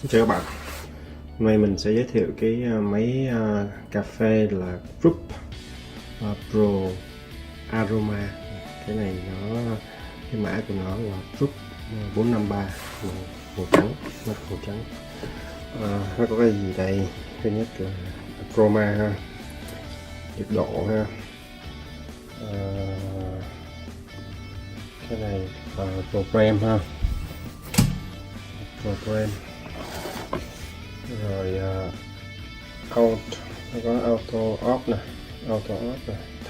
Xin chào các bạn. Hôm nay mình sẽ giới thiệu cái máy cà phê là KRUPS ProAroma. Cái này cái mã của nó là KRUPS 453, màu trắng, nó màu trắng. Nó có cái gì đây? Thứ nhất là aroma ha, nhiệt độ ha. Cái này là program ha, program. Rồi nó có auto off nè,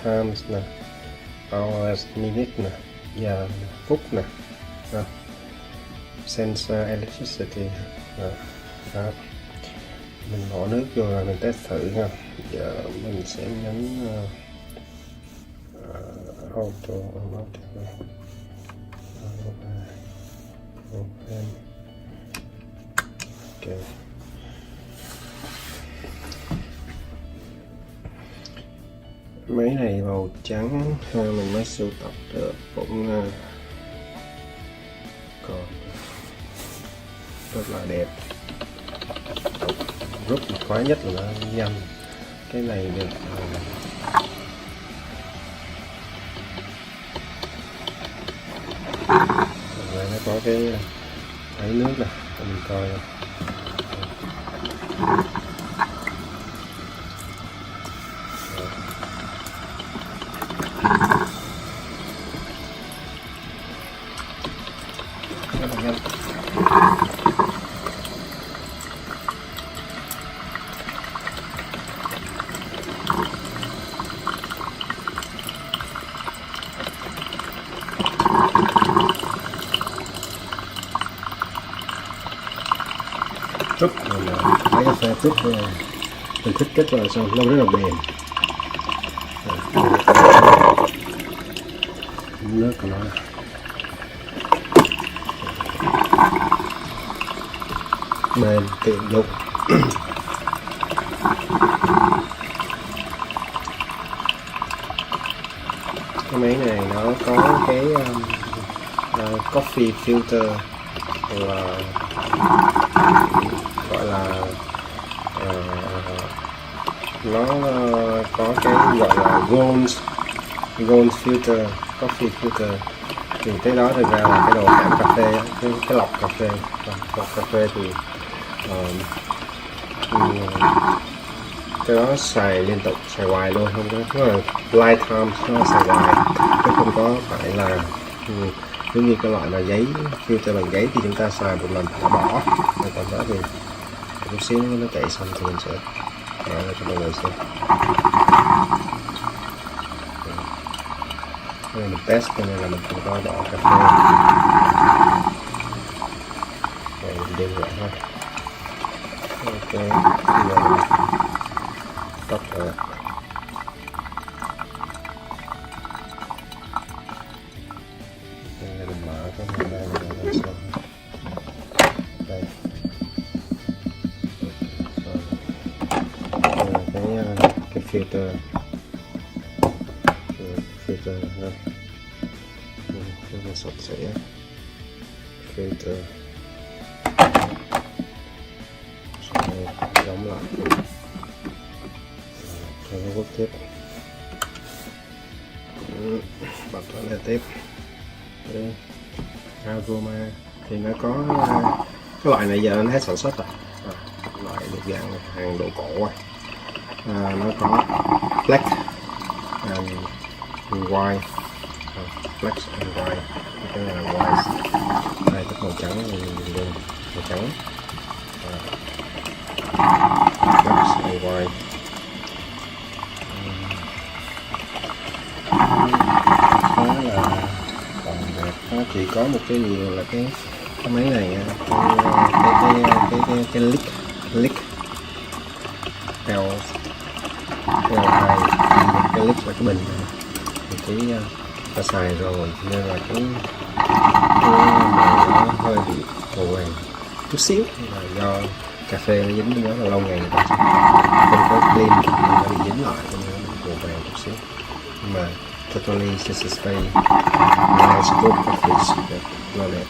times nè, hours, minute nè, giờ, phút nè, sensor electricity. Đó. Mình bỏ nước vô rồi mình test thử ha. Giờ mình sẽ nhấn auto off. Ok. Máy này màu trắng mình mới sưu tập được, cũng còn rất là đẹp. Rất khoái nhất là nó nhanh. Cái này được rồi nó có cái thấy nước nè, mình coi rất là nhanh. KRUPS là máy cà phê KRUPS, mình thích cách là sao nó rất là bền. Nước của nó bền, tiện dụng. Cái máy này nó có cái coffee filter, là gọi là nó có cái gọi là gold filter, coffee filter. Thì cái đó thực ra là cái đồ hãm cà phê, cái lọc cà phê. Lọc cà phê thì cái đó xài liên tục, xài hoài luôn, không có là lifetime, nó xài hoài, chứ không có phải là giống như cái loại mà giấy filter bằng giấy thì chúng ta xài một lần đã bỏ. Còn đó thì chút xíu nó chạy xong thì mình sẽ mở ra cho mọi người xem. Đây mình test cho nên là mình không có bỏ cà phê. Đây mình đem lại thôi. Ok, bây giờ mình tắt rồi. Đây mình mở cái này ra mình xem. Đây. Cái filter ha, rất là sạch sẽ. Filter đóng lại cho nó hút tiếp, bật nó lên tiếp. Aroma thì nó có cái loại này giờ nó hết sản xuất rồi, loại được dạng hàng đồ cổ. Nó có black and white, black and white. Cái này là white, đây tất màu trắng, mình dùng màu trắng, black and white. Khá là còn đẹp. Nó chỉ có một cái điều là cái máy này cái lick theo cái lít là cái bình này. Cái ta xài rồi nên là cái màu nó hơi bị màu vàng chút xíu, là do cà phê nó dính với nó là lâu ngày người ta không có clean, nó bị dính lại cho nên màu vàng chút xíu. Nhưng mà totally just a stay nice good coffee, nó đẹp.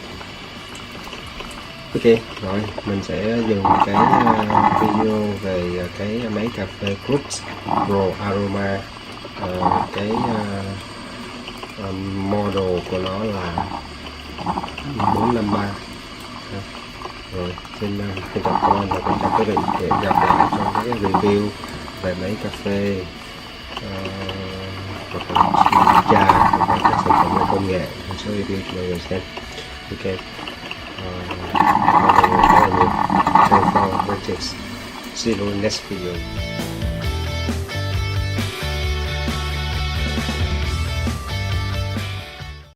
Ok, rồi mình sẽ dùng cái video về cái máy cà phê KRUPS ProAroma. Cái model của nó là 453. Rồi xin chào các bạn và chào quý vị, để gặp lại trong cái review về máy cà phê hoặc là trà hoặc là các sản phẩm về công nghệ, một số review cho mọi người xem. Ok, mọi người rất là nhiều. Thanks for watching. See you in next video.